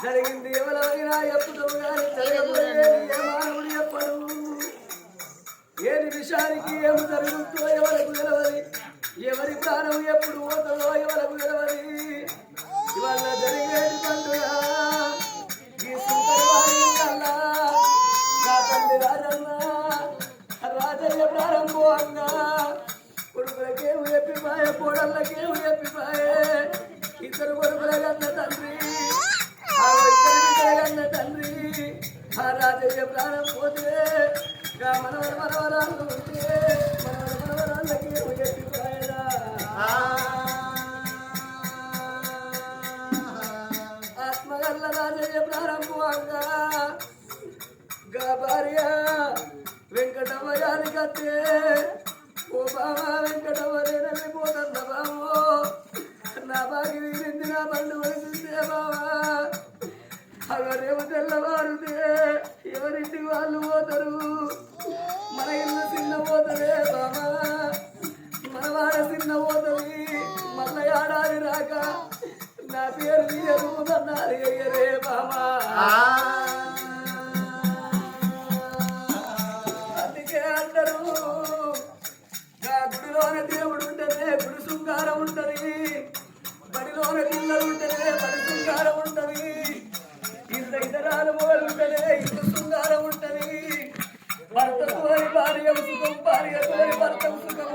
జరిగింది ఎవరైనా ఎప్పుడు కానీ జరగబోయేది ఏ మానవుడు ఎప్పుడు ఏది విషయానికి ఏమి జరుగుతుందో ఎవరికి తెలవది ఎవరి ప్రాణం ఎప్పుడు పోతుందో ఎవరికి తెలవది ఇవాళ జరిగేది పండుగ ఈ సుందరవాణి కల్లా నా తండ్రి రాజన్న రాజయ్య ప్రారంభంగా కొడుకులకేమి చెప్పిపాయే కోడళ్ళకేమి చెప్పిపాయే ఇద్దరు కొడుకుల కన్న తండ్రి ఇద్దరు తండ్రి ఆ రాజయ్య ప్రాణం పోతే మనవరాలు ఉంటే మనవరాళ్ళకి చెప్పిపాయరా ఆత్మగల్ల రాజయ్య ప్రారంభంగా గా భార్య వెంకటమ్మయాని కత్తే ఓ బావా వెంకటమ్మని పోతన్న బావో నా బాగి వీరింది నా బండు వలిసిందే బావా అవరేమో తెల్లవారుతే ఎవరింటికి వాళ్ళు పోతారు మన ఇల్లు చిన్న పోతుంది బావా మన వాడ చిన్న పోతుంది మళ్ళీ ఏడాది రాక నా పేరు తీయరు అన్నారు అయ్యరే బావా అందుకే అందరూ గుడిలోన దేవుడు ఉంటేనే గుడి శృంగారం ఉంటది బడిలోన పిల్లలు ఉంటేనే బడి శృంగారం ఉంటది ఇతరాలు మొదలు ఉంటేనే ఇల్లు శృంగారం ఉంటది భర్తతో భార్య సుఖం భార్యతో భర్త సుఖం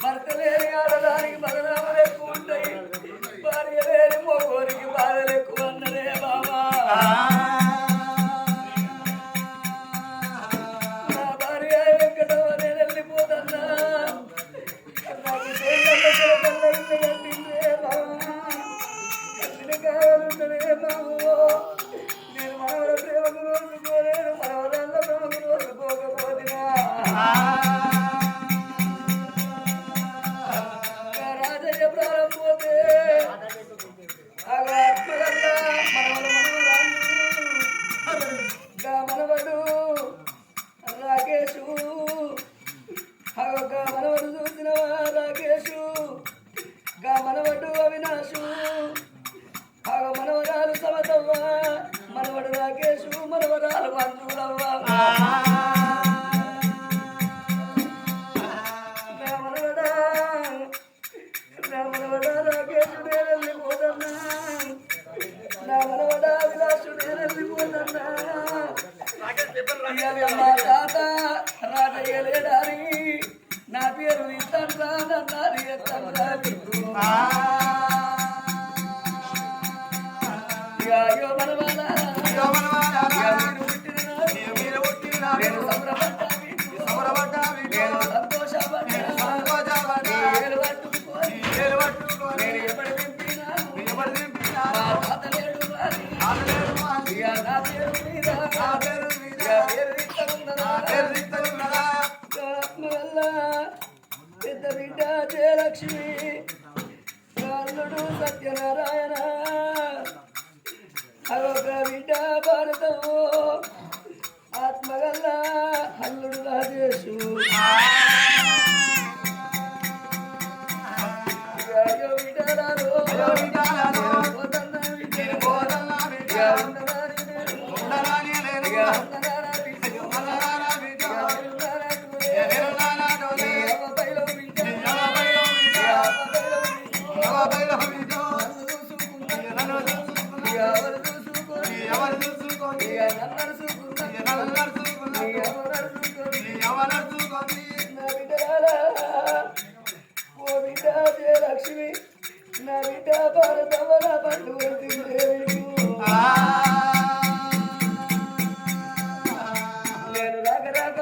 భర్త లేని ఆడదానికి బదనామలు ఎక్కువ ఉంటాయి భార్య లేని మొగోరికి బాధలు ఎక్కువ అన్నదే బాబా నా భార్య వెంకటమ్మని వెళ్ళిపోతన్నా నేను మనవర ప్రేమకు రోజుకోలేను మనవరాళ్ళ ప్రేమకు రోజుకోకపోతున్నా రాజయ్య ప్రారంభోతే మనవడు రాకేశు మనవడు చూసినవా రాకేశు గా మనవడు అవినాశు మనవరాలు సమతవ్వ మనవడు రాకేశు మనవరాలు మంజులవ్వ మనవడా రాకేశుడే వెళ్ళిపోతన్నా నా మనవడా విలాసుడే వెళ్ళిపోతన్నా మా తాత రాజయ్య లేడారి నా పేరు ఇస్తాను ఎత్తంరా అయ్యో మనవాలా మీరు పుట్టిన నేను సంబరపడ్డా సంతోషపడ్డా నేను ఎప్పటి దింపినా తాత లేడు నా పేరు మీద పెద్ద బిడ్డ జయలక్ష్మి అల్లుడు సత్యనారాయణ అదొక బిడ్డ భారతము ఆత్మగల్ల అల్లుడు రాజేశు లక్ష్మి నా బిడ్డ భారతవర పండు నేను రాగరాగ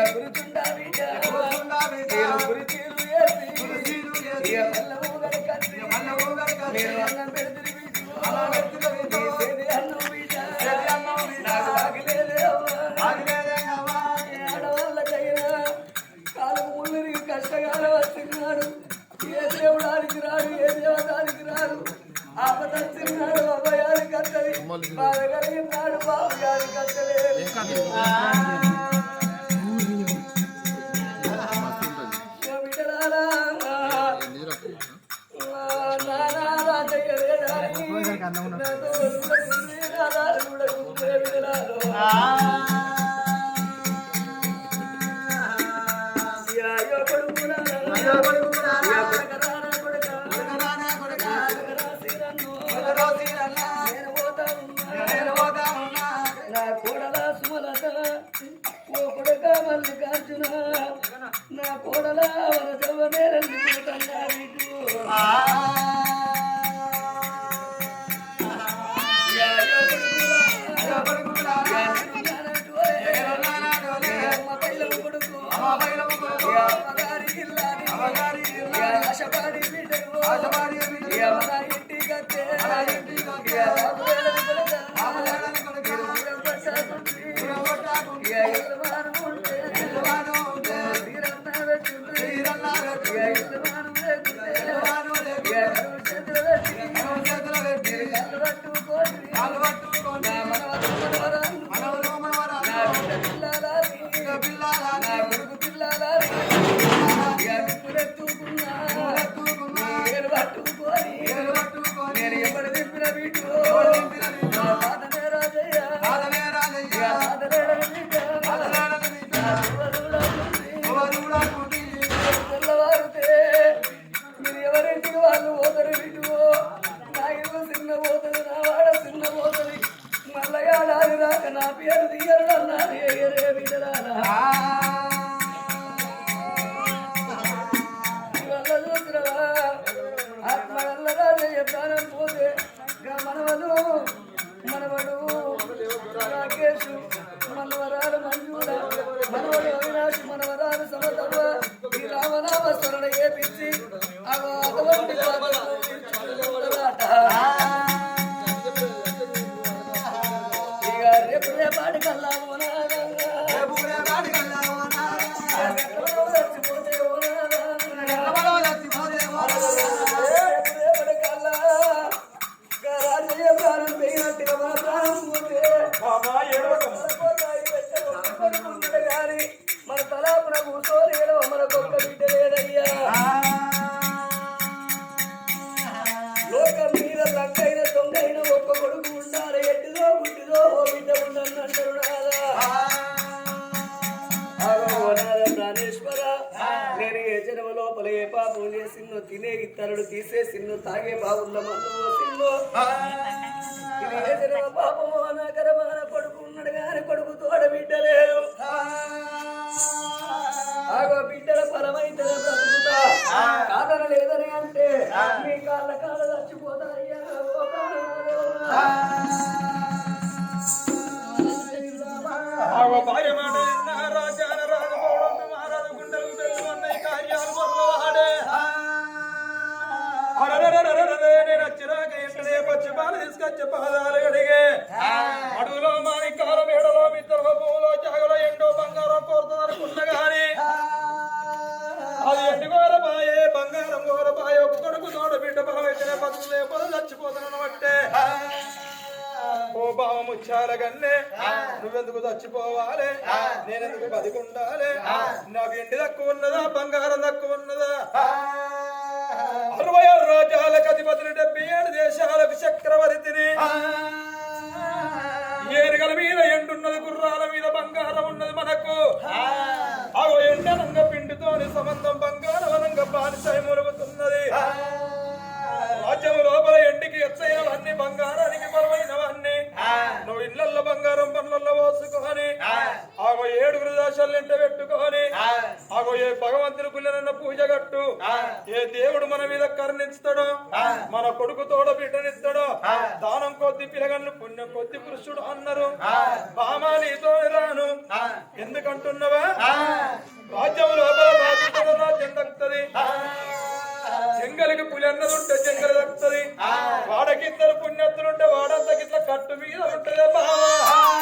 గురుచుండా బిడ్డ గురి నేను అన్నం పెడితే ఆడవాళ్ళకైనా కాలకు ముళ్ళురికి కష్టకాల వచ్చినాడు ఏ దేవుడానికి రాడు ఏ దేవతానికి రాడు ఆపద వచ్చినాడు అభయానికి అత్తది బాధ కలిగినాడు బాబు గారికి అత్తలేదు బిడ్డలారా ఓ కొడుక మల్లికార్జున నా కోడల వరదవనే రంజిపోతున్నా వీటు నా పేరు దిగరు చూసినవా ఆత్మగల్లగా ప్రాణం పోతే మనవలు మనవడు రాకేష్ మనవరాలు మంజూర మనవడు అవినాష్ మనవరాలు సమతవ ఈ రామనామ స్మరణ ఏపించి అటువంటి రేపాటి కల్లా మన తలాపున కూర్చోని మన గొప్ప బిడ్డ లేదయ్యా లోకం మీద లంకైన దొంగైన ఒక్క కొడుకు ఉండాలి ఎట్టిదో గుడ్డిదో ఓ బిడ్డ ఉండన్నంటారు ప్రాణేశ్వర నేను ఏ జన్మ లోపల ఏ పాపం చేసిన్నో తినే ఇతరుడు తీసేసిన్నో తాగే బావుల మన్ను సిన్నో ఇది ఏ జన్మ పాపమో అనాకరమాన కొడుకు ఉన్నాడు కానీ కొడుకు తోడ బిడ్డ లేరు ఆగో బిడ్డల ఫలమైతే బ్రతుకుతా కాదన లేదని అంటే మీ కాళ్ళ కాళ్ళ చచ్చిపోతాయ్యా తీసుకొచ్చి పాదాలు అడిగే అడుగులో మాణిక్యాల మేడలో మిత్రుల పూలో జాగలో ఎండో బంగారం కోరుతున్నారు గాని అది ఎండుగోర బాయే బంగారం గోర బాయ ఒక కొడుకు తోడు బిడ్డ బావైతేనే బతుకు లేకపోతే చచ్చిపోతానని బట్టే ఓ బావ ముచ్చాల గన్నే నువ్వెందుకు చచ్చిపోవాలి నేనెందుకు బతికుండాలి నాకు ఎండి తక్కువ ఉన్నదా బంగారం తక్కువ ఉన్నదా 66 రాజ్యాలకు అధిపతిని 77 దేశాలకు చక్రవర్తిని ఏనుగల మీద ఎండున్నది గుర్రాల మీద బంగారం ఉన్నది మనకు అగో ఎండనంగా పిండితోని సంబంధం బంగారవనంగా బానిసాయి మురుగుతున్నది రాజ్యం లోపల ఎండికి ఎచ్చైనవన్నీ బంగారానికి బలమైనవన్నీ నువ్వు ఇళ్లల్లో బంగారం పనులలో పోసుకొని ఆగో 7 దశలు ఇంట పెట్టుకొని ఆగో ఏ భగవంతుని గుళ్ళనన్న పూజ కట్టు ఏ దేవుడు మన మీద కరుణిస్తాడో మన కొడుకు తోడ బిడ్డనిస్తాడో దానం కొద్ది పిలగన్ను పుణ్యం కొద్ది పురుషుడు అన్నారు బామా నీతో రాను ఎందుకంటున్నావా